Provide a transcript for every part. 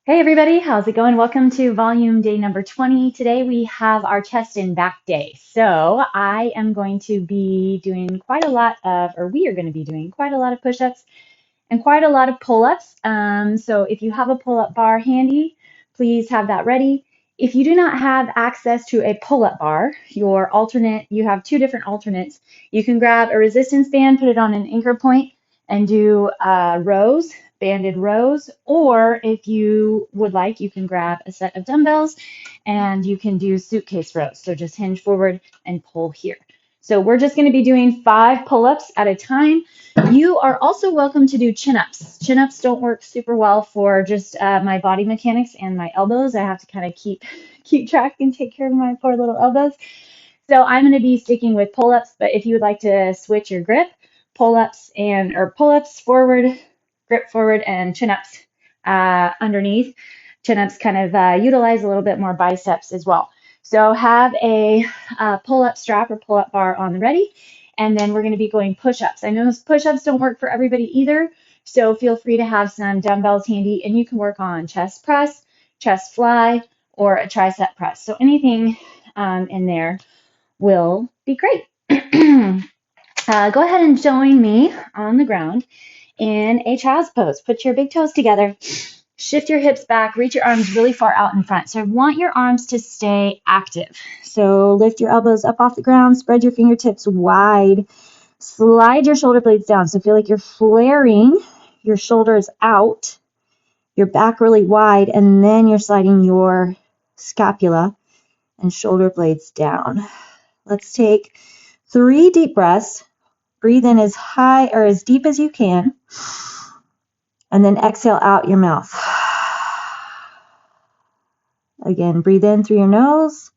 Hey everybody, how's it going? Welcome to volume day number 20. Today we have our chest and back day. So I am going to be doing quite a lot of, or we are going to be doing quite a lot of push-ups and quite a lot of pull-ups. So if you have a pull-up bar handy, please have that ready. If you do not have access to a pull-up bar, your alternate, you have two different alternates. You can grab a resistance band, put it on an anchor point, and do rows, banded rows. Or if you would like, you can grab a set of dumbbells and you can do suitcase rows. So just hinge forward and pull here. So we're just going to be doing 5 pull-ups at a time. You are also welcome to do chin-ups. Chin-ups don't work super well for just my body mechanics and my elbows. I have to kind of keep track and take care of my poor little elbows. So I'm going to be sticking with pull-ups, but if you would like to switch your grip, pull-ups forward, grip forward, and chin-ups underneath. Chin-ups kind of utilize a little bit more biceps as well. So have a pull-up strap or pull-up bar on the ready, and then we're going to be going push-ups. I know push-ups don't work for everybody either, so feel free to have some dumbbells handy, and you can work on chest press, chest fly, or a tricep press. So anything in there will be great. Go ahead and join me on the ground in a child's pose. Put your big toes together. Shift your hips back. Reach your arms really far out in front. So I want your arms to stay active. So lift your elbows up off the ground. Spread your fingertips wide. Slide your shoulder blades down. So feel like you're flaring your shoulders out, your back really wide, and then you're sliding your scapula and shoulder blades down. Let's take 3 deep breaths. Breathe in as high or as deep as you can, and then exhale out your mouth. Again, breathe in through your nose.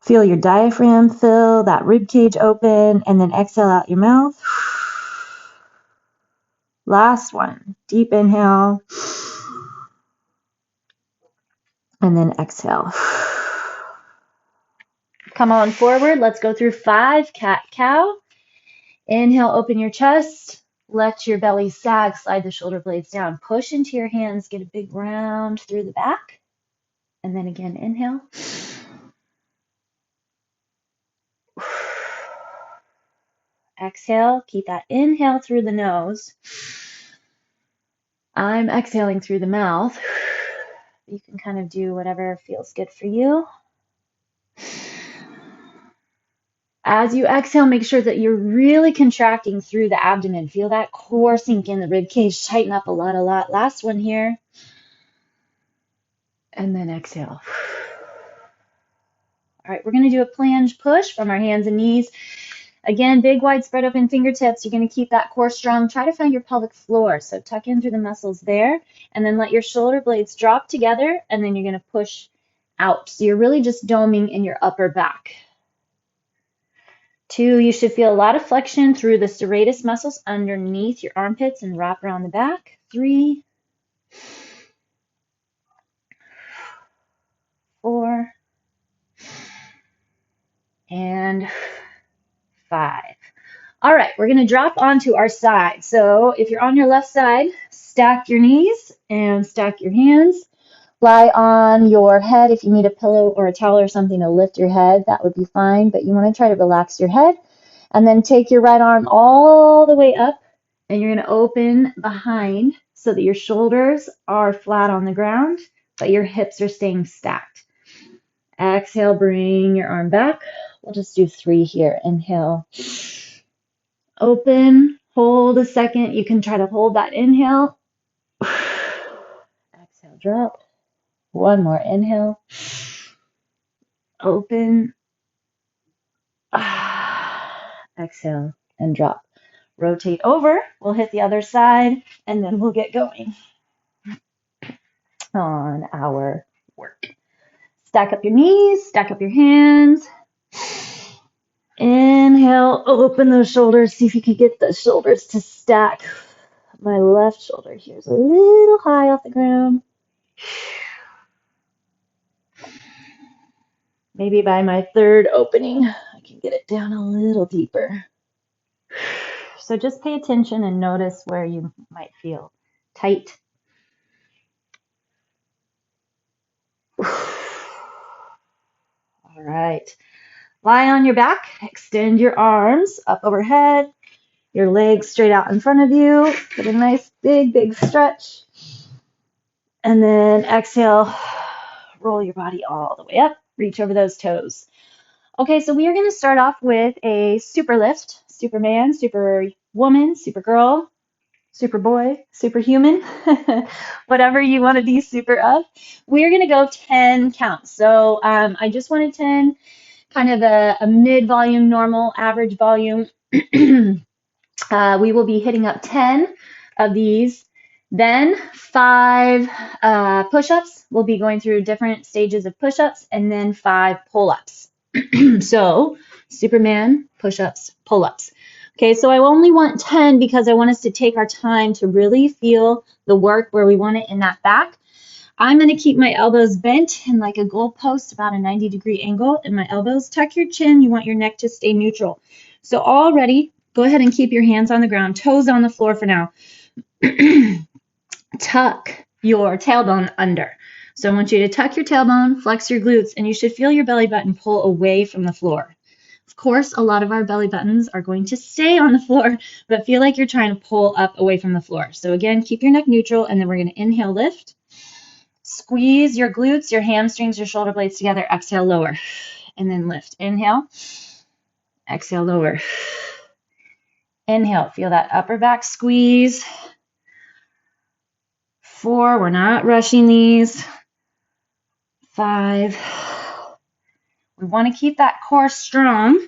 Feel your diaphragm fill, that rib cage open, and then exhale out your mouth. Last one. Deep inhale, and then exhale. Come on forward. Let's go through 5 cat-cow. Inhale, open your chest. Let your belly sag. Slide the shoulder blades down. Push into your hands. Get a big round through the back. And then again, inhale. Exhale. Keep that inhale through the nose. I'm exhaling through the mouth. You can kind of do whatever feels good for you. As you exhale, make sure that you're really contracting through the abdomen. Feel that core sink in, the rib cage tighten up a lot. Last one here. And then exhale. All right, we're going to do a planche push from our hands and knees. Again, big, wide, spread open fingertips. You're going to keep that core strong. Try to find your pelvic floor. So tuck in through the muscles there, and then let your shoulder blades drop together, and then you're going to push out. So you're really just doming in your upper back. 2, you should feel a lot of flexion through the serratus muscles underneath your armpits and wrap around the back. 3, 4, and 5. All right, we're going to drop onto our side. So if you're on your left side, stack your knees and stack your hands. Lie on your head. If you need a pillow or a towel or something to lift your head, that would be fine. But you want to try to relax your head. And then take your right arm all the way up, and you're going to open behind so that your shoulders are flat on the ground, but your hips are staying stacked. Exhale, bring your arm back. We'll just do 3 here. Inhale. Open, hold a second. You can try to hold that inhale. Exhale, drop. One more inhale. Open. Exhale and drop. Rotate over. We'll hit the other side, and then we'll get going on our work. Stack up your knees, stack up your hands. Inhale, open those shoulders. See if you can get the shoulders to stack. My left shoulder here is a little high off the ground. Maybe by my 3rd opening, I can get it down a little deeper. So just pay attention and notice where you might feel tight All right. Lie on your back. Extend your arms up overhead. Your legs straight out in front of you. Get a nice big stretch. And then exhale. Roll your body all the way up. Reach over those toes. Okay, so we are going to start off with a super lift. Superman, Superwoman, Supergirl, Superboy, Superhuman, whatever you want to be super of. We're going to go 10 counts. So I just wanted 10, kind of a mid-volume, normal, average volume. We will be hitting up 10 of these. Then 5 push-ups. We'll be going through different stages of push-ups, and then 5 pull-ups. So Superman, push-ups, pull-ups. Okay, so I only want 10 because I want us to take our time to really feel the work where we want it in that back. I'm going to keep my elbows bent in like a goalpost, about a 90-degree angle in my elbows. Tuck your chin. You want your neck to stay neutral. So already, go ahead and keep your hands on the ground, toes on the floor for now. Tuck your tailbone under. So I want you to tuck your tailbone, flex your glutes, and you should feel your belly button pull away from the floor. Of course, a lot of our belly buttons are going to stay on the floor, but feel like you're trying to pull up away from the floor. So again, keep your neck neutral, and then we're going to inhale, lift. Squeeze your glutes, your hamstrings, your shoulder blades together. Exhale, lower, and then lift. Inhale, exhale, lower. Inhale, feel that upper back squeeze. 4, we're not rushing these. 5. We want to keep that core strong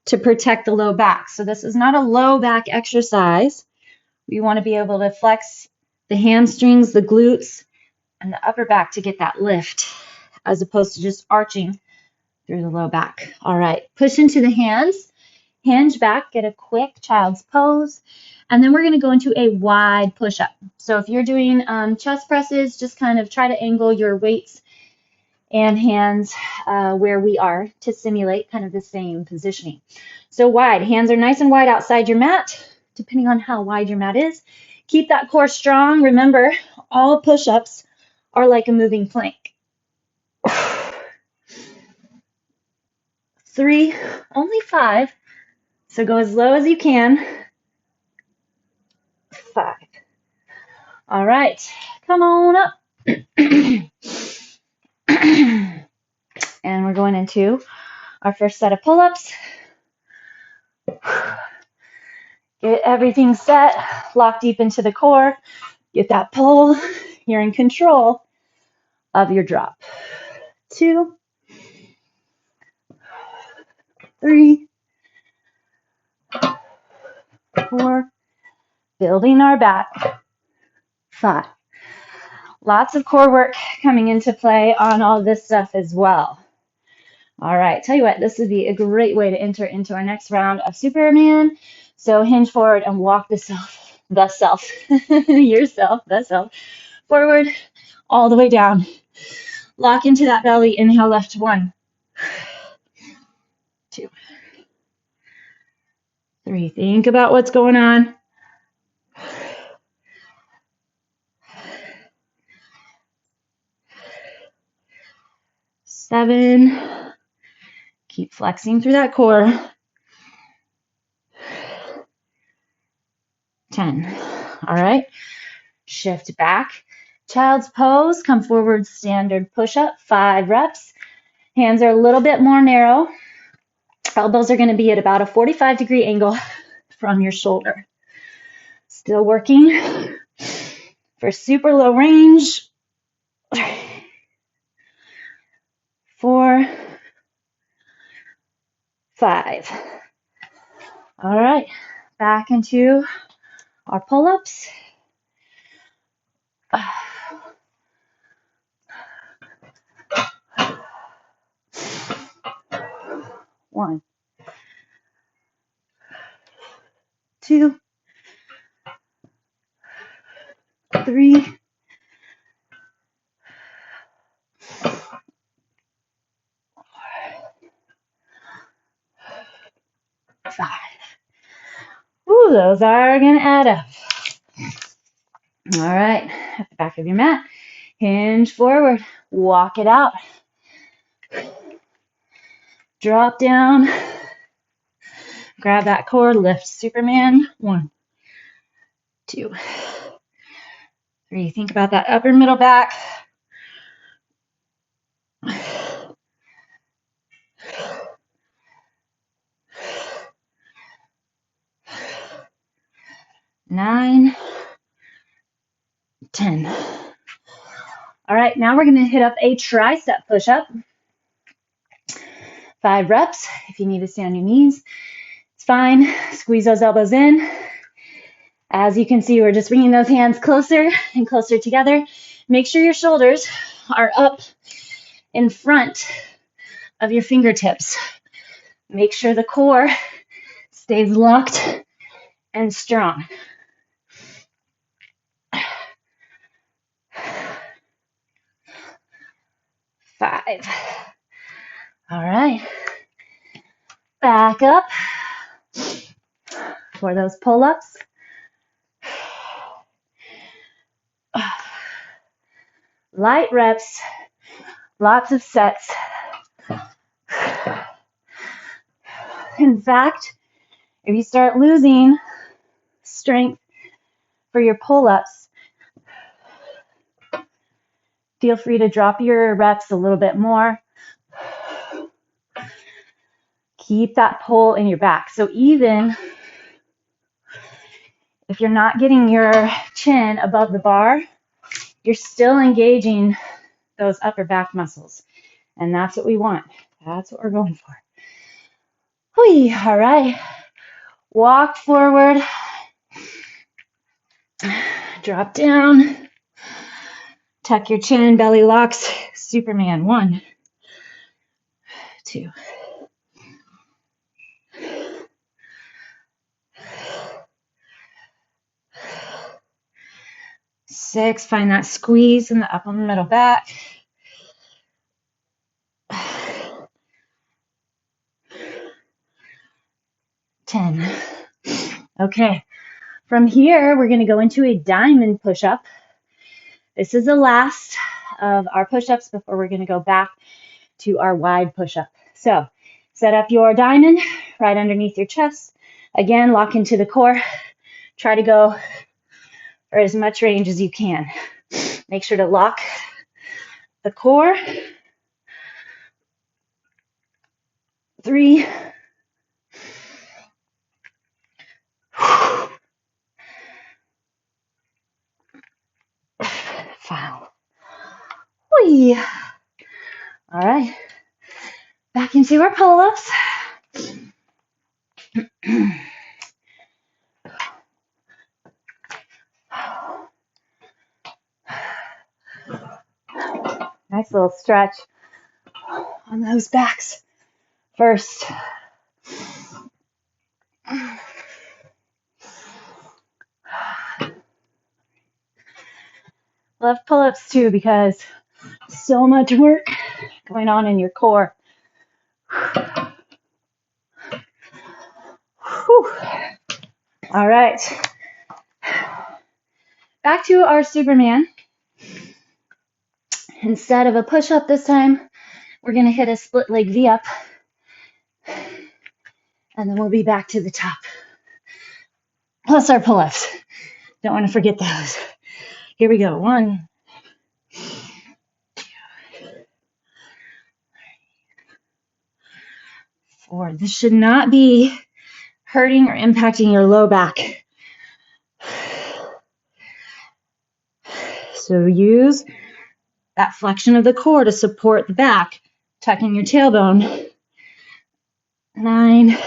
to protect the low back. So this is not a low back exercise. We want to be able to flex the hamstrings, the glutes, and the upper back to get that lift, as opposed to just arching through the low back. All right, push into the hands, hinge back, get a quick child's pose, and then we're going to go into a wide push-up. So if you're doing chest presses, just kind of try to angle your weights and hands where we are to simulate kind of the same positioning. So wide, hands are nice and wide outside your mat, depending on how wide your mat is. Keep that core strong. Remember, all push-ups are like a moving plank. 3, only 5. So go as low as you can. 5. All right, come on up. And we're going into our first set of pull-ups. Get everything set, lock deep into the core. Get that pull. You're in control of your drop. 2, 3, 4, building our back. 5. Lots of core work coming into play on all this stuff as well. All right, tell you what, this would be a great way to enter into our next round of Superman. So hinge forward and walk yourself, forward all the way down. Lock into that belly, inhale, left. 1, 2, 3. Think about what's going on. 7. Keep flexing through that core. 10. All right. Shift back. Child's pose. Come forward. Standard push-up. 5 reps. Hands are a little bit more narrow. Elbows are going to be at about a 45-degree angle from your shoulder. Still working for super low range. 4, 5. All right, back into our pull-ups. 1, 2, 3, 5. Ooh, those are going to add up. All right, at the back of your mat, Hinge forward. Walk it out. Drop down. Grab that core. Lift Superman. 1, 2, 3. Think about that upper middle back. 9, 10. All right, now we're going to hit up a tricep push-up. 5 reps. If you need to stay on your knees, it's fine. Squeeze those elbows in. As you can see, we're just bringing those hands closer and closer together. Make sure your shoulders are up in front of your fingertips. Make sure the core stays locked and strong. 5. All right. Back up for those pull-ups. Light reps, lots of sets. In fact, if you start losing strength for your pull-ups, feel free to drop your reps a little bit more. Keep that pull in your back. So even if you're not getting your chin above the bar, you're still engaging those upper back muscles. And that's what we want. That's what we're going for. Whee, all right. Walk forward. Drop down. Tuck your chin, belly locks. Superman. 1, 2. 6. Find that squeeze in the upper middle back. 10. Okay. From here, we're going to go into a diamond push-up. This is the last of our push-ups before we're going to go back to our wide push-up. So set up your diamond right underneath your chest. Again, lock into the core. Try to go for as much range as you can. Make sure to lock the core. 3. 5. Whee. All right. Back into our pull-ups. Nice little stretch on those backs first. Love pull-ups too because so much work going on in your core. Whew. All right. Back to our Superman. Instead of a push-up this time, we're going to hit a split leg V-up. And then we'll be back to the top. Plus our pull-ups. Don't want to forget those. Here we go. 1, 2, 4. This should not be hurting or impacting your low back. So use that flexion of the core to support the back, tucking your tailbone. 9,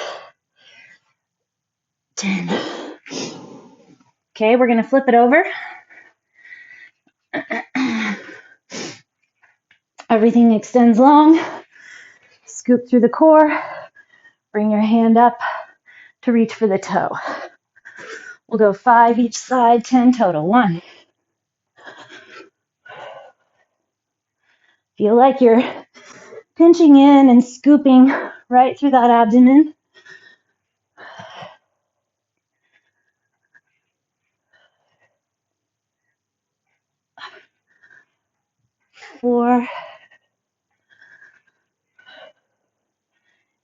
10. Okay, we're going to flip it over. Everything extends long. Scoop through the core. Bring your hand up to reach for the toe. We'll go 5 each side, 10 total. 1. Feel like you're pinching in and scooping right through that abdomen. 4.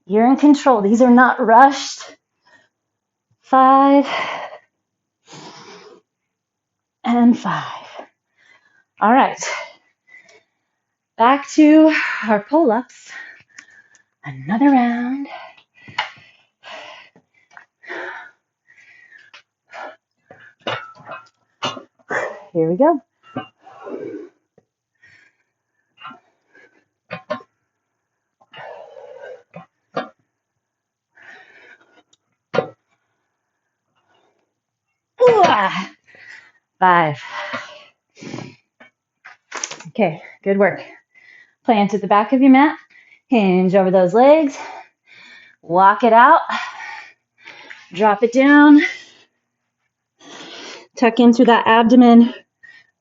You're in control. These are not rushed. 5 and 5. All right. Back to our pull-ups. Another round. Here we go. Ooh, 5. Okay, good work. Plant at the back of your mat. Hinge over those legs. Walk it out. Drop it down. Tuck in through that abdomen.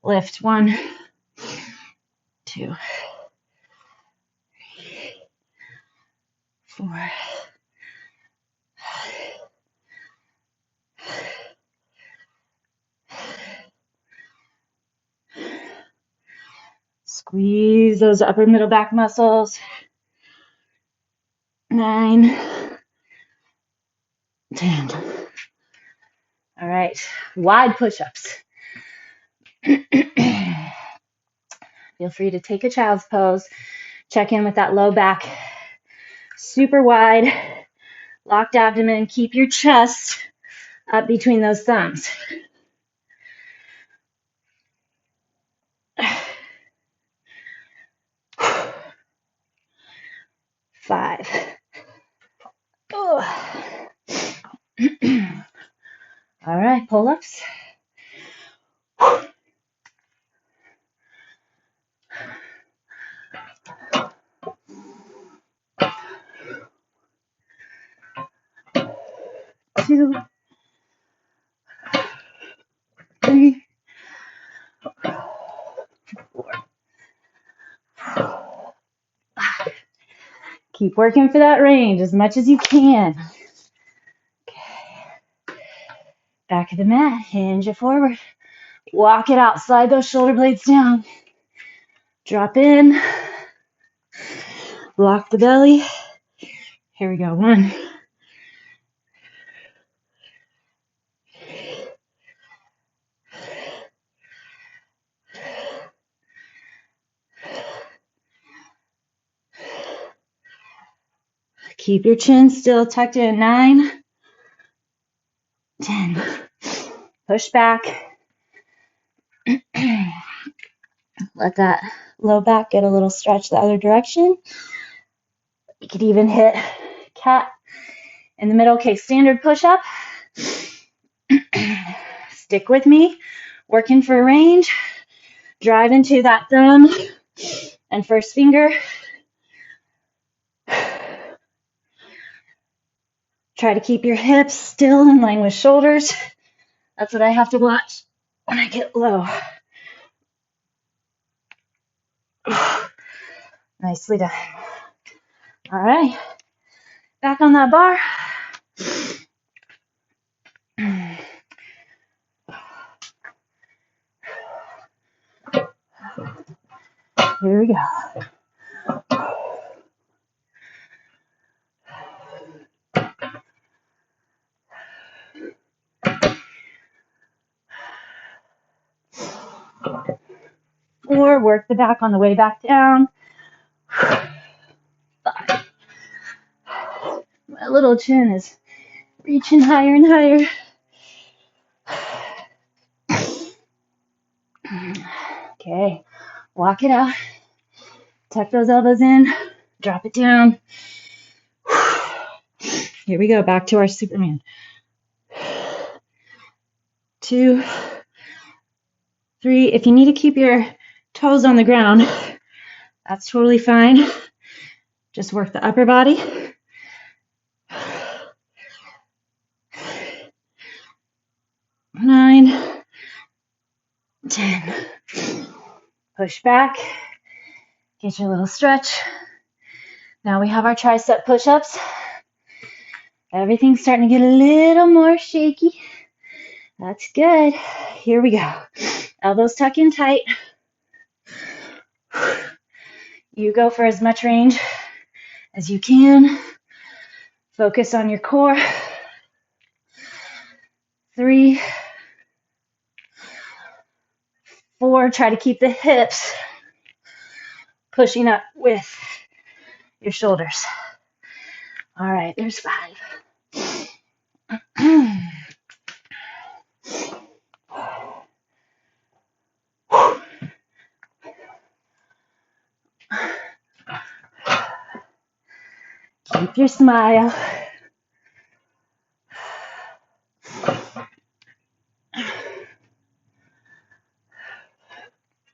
Lift. 1, 2, 4. Squeeze those upper middle back muscles. 9, 10. All right, wide push-ups. Feel free to take a child's pose. Check in with that low back. Super wide, locked abdomen. Keep your chest up between those thumbs. 5. All right, pull-ups. Two, 3, 4. Keep working for that range as much as you can. Okay. Back of the mat, hinge it forward. Walk it out, slide those shoulder blades down. Drop in. Lock the belly. Here we go. 1. Keep your chin still tucked in. 9, 10. Push back. Let that low back get a little stretch the other direction. You could even hit cat in the middle. Okay, standard push-up. Stick with me. Working for range. Drive into that thumb and first finger. Try to keep your hips still in line with shoulders. That's what I have to watch when I get low. Nicely done. All right. Back on that bar. Here we go. Or work the back on the way back down. 5. My little chin is reaching higher and higher. Okay, walk it out. Tuck those elbows in. Drop it down. Here we go, back to our Superman. 2, 3. If you need to keep your toes on the ground, that's totally fine. Just work the upper body. 9, 10. Push back. Get your little stretch. Now we have our tricep push-ups. Everything's starting to get a little more shaky. That's good. Here we go. Elbows tuck in tight. You go for as much range as you can. Focus on your core. 3, 4, try to keep the hips pushing up with your shoulders. All right, there's 5. Keep your smile.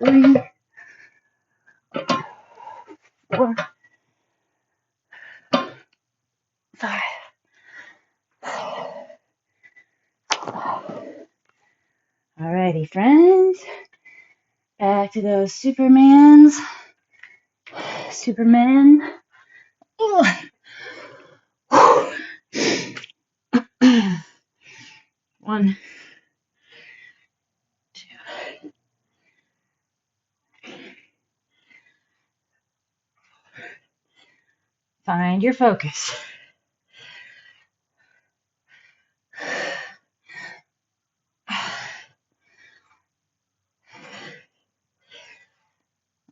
3, 4, 5. Alrighty, friends. Back to those Supermen. Ooh. 1, 2. Find your focus.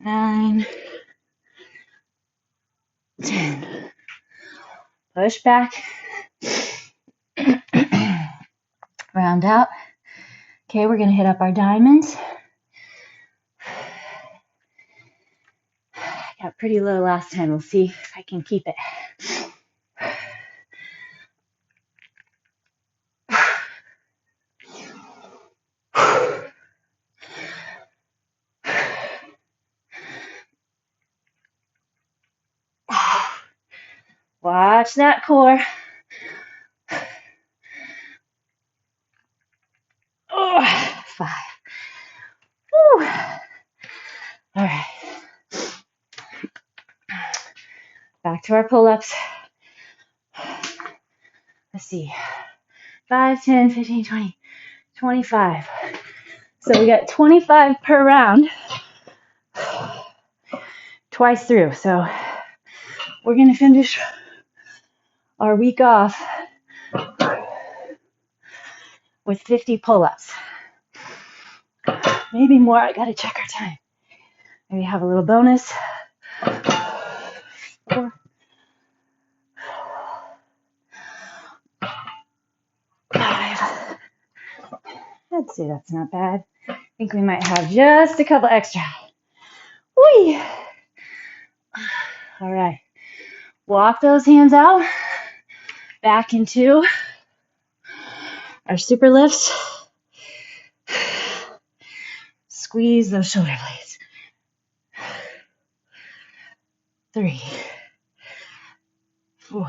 9, 10. Push back. Round out. Okay, we're going to hit up our diamonds. Got pretty low last time. We'll see if I can keep it. Watch that core. Oh, 5. Whew. All right. Back to our pull-ups. Let's see. 5, 10, 15, 20, 25. So we got 25 per round. Twice through. So we're going to finish our week off with 50 pull-ups. Maybe more. I got to check our time. Maybe have a little bonus. 4, 5. I'd say that's not bad. I think we might have just a couple extra. Whee! All right. Walk those hands out. Back into our super lifts. Squeeze those shoulder blades. 3, 4,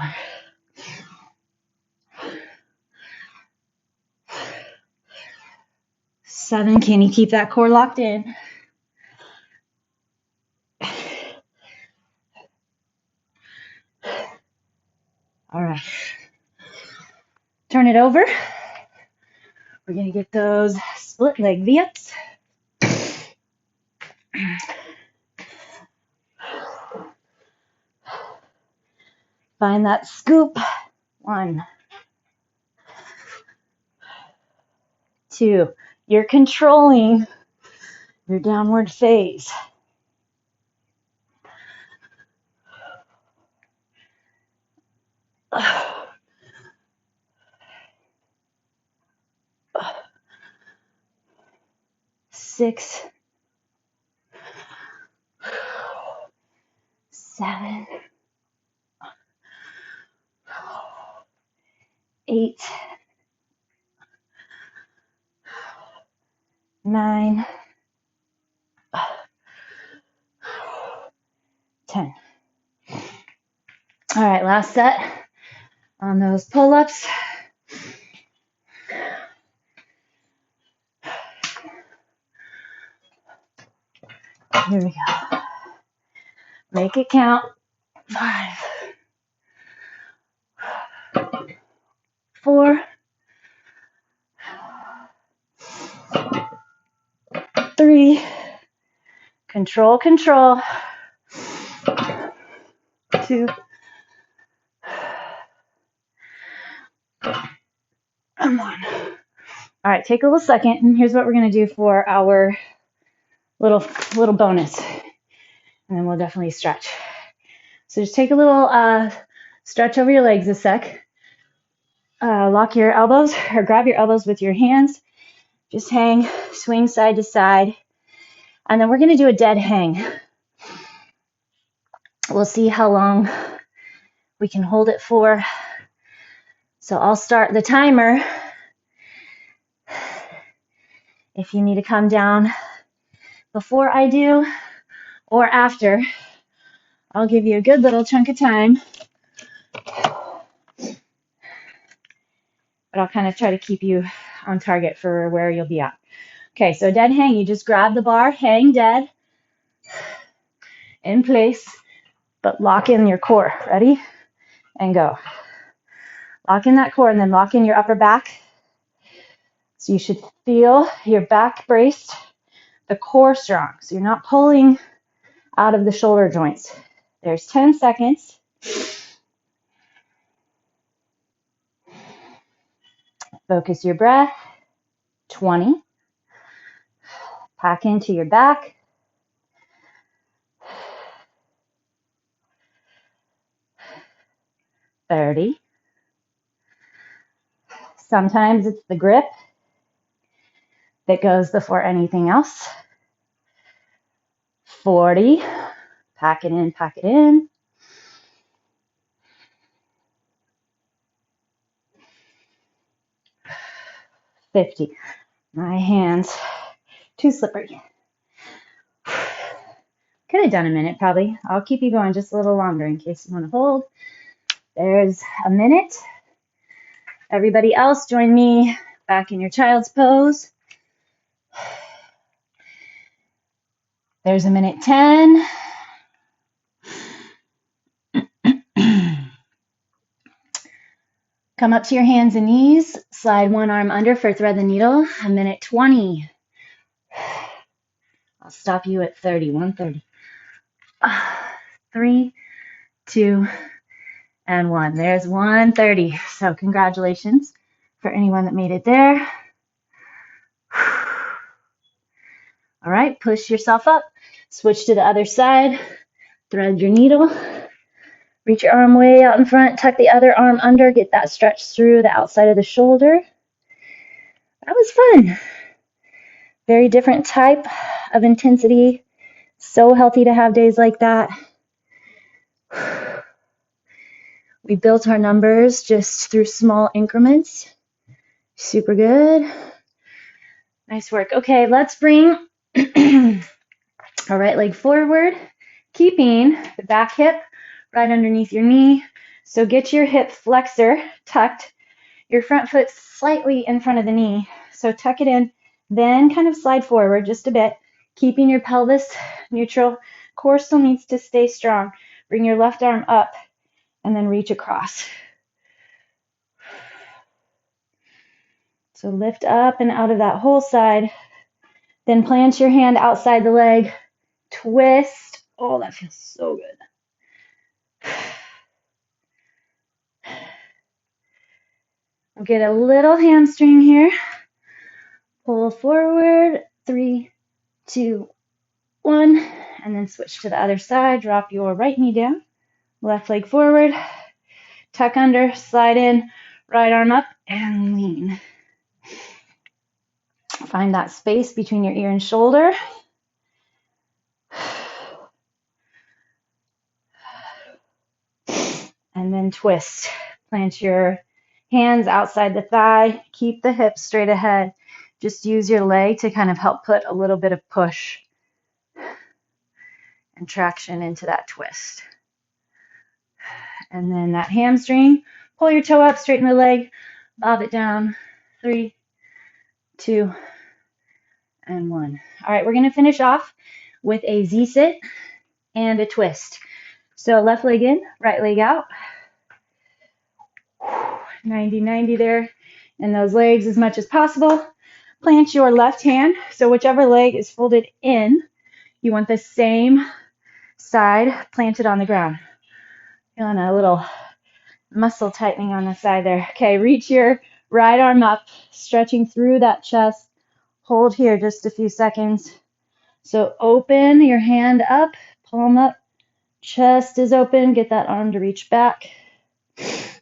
7. Can you keep that core locked in? 8. All right. Turn it over. We're going to get those split leg V-ups. Find that scoop. 1, 2. You're controlling your downward phase. 6, 7, 8, 9, 10. All right, last set on those pull-ups. Here we go. Make it count. 5, 4, 3. Control. 2. And 1. All right, take a little second, and here's what we're going to do for our little bonus, and then we'll definitely stretch. So just take a little stretch over your legs a sec. Lock your elbows, or grab your elbows with your hands. Just hang, swing side to side, and then we're going to do a dead hang. We'll see how long we can hold it for. So I'll start the timer. If you need to come down before I do or after, I'll give you a good little chunk of time. But I'll kind of try to keep you on target for where you'll be at. Okay, so dead hang, you just grab the bar, hang dead, in place, but lock in your core. Ready? And go. Lock in that core and then lock in your upper back. So you should feel your back braced, the core strong. So you're not pulling out of the shoulder joints. There's 10 seconds. Focus your breath. 20. Pack into your back. 30. Sometimes it's the grip that goes before anything else. 40. Pack it in, pack it in. 50. My hands too slippery. Could have done a minute probably. I'll keep you going just a little longer in case you want to hold. There's a minute. Everybody else, join me back in your child's pose. There's a minute 10. Come up to your hands and knees. Slide one arm under for thread the needle. A minute 20. I'll stop you at 30. 130. 3, 2, and 1. There's 130. So congratulations for anyone that made it there. All right, push yourself up. Switch to the other side. Thread your needle. Reach your arm way out in front. Tuck the other arm under. Get that stretch through the outside of the shoulder. That was fun. Very different type of intensity. So healthy to have days like that. We built our numbers just through small increments. Super good. Nice work. Okay, let's bring our right leg forward, keeping the back hip right underneath your knee. So get your hip flexor tucked, your front foot slightly in front of the knee. So tuck it in, then kind of slide forward just a bit, keeping your pelvis neutral. Core still needs to stay strong. Bring your left arm up and then reach across. So lift up and out of that whole side. Then plant your hand outside the leg. Twist. Oh, that feels so good. We'll get a little hamstring here. Pull forward. 3, 2, 1. And then switch to the other side. Drop your right knee down. Left leg forward. Tuck under. Slide in. Right arm up and lean. Find that space between your ear and shoulder. And then twist. Plant your hands outside the thigh. Keep the hips straight ahead. Just use your leg to kind of help put a little bit of push and traction into that twist. And then that hamstring. Pull your toe up, straighten the leg, bob it down. 3, 2, and 1. All right, we're going to finish off with a Z-sit and a twist. So left leg in, right leg out. 90-90 there in those legs as much as possible. Plant your left hand. So whichever leg is folded in, you want the same side planted on the ground. Feeling a little muscle tightening on the side there. Okay, reach your right arm up, stretching through that chest. Hold here just a few seconds. So open your hand up, palm up, chest is open. Get that arm to reach back.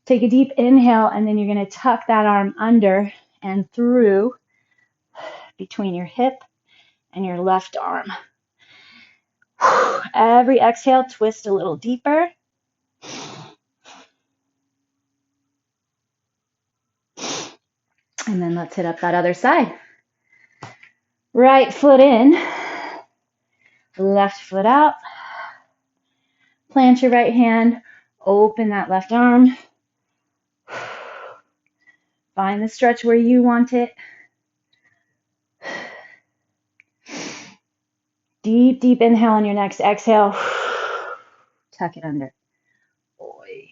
Take a deep inhale, and then you're going to tuck that arm under and through between your hip and your left arm. Every exhale, twist a little deeper. And then let's hit up that other side. Right foot in, left foot out. Plant your right hand, open that left arm. Find the stretch where you want it. Deep, deep inhale on your next exhale. Tuck it under. Boy.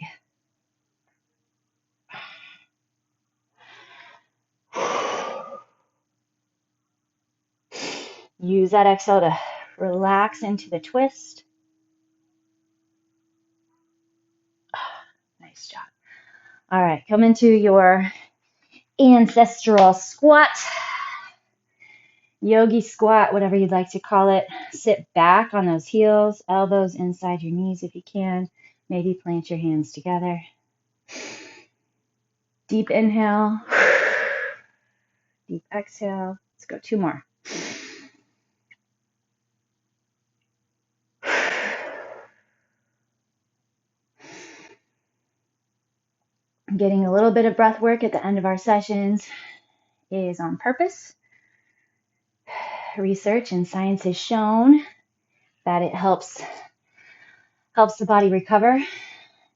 Use that exhale to relax into the twist. Nice job. All right, come into your ancestral squat. Yogi squat, whatever you'd like to call it. Sit back on those heels, elbows inside your knees if you can. Maybe plant your hands together. Deep inhale. Deep exhale. Let's go 2 more. Getting a little bit of breath work at the end of our sessions is on purpose. Research and science has shown that it helps the body recover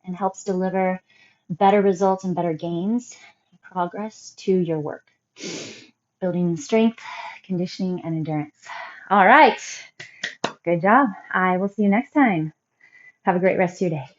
and helps deliver better results and better gains, progress to your work. Building strength, conditioning, and endurance. All right. Good job. I will see you next time. Have a great rest of your day.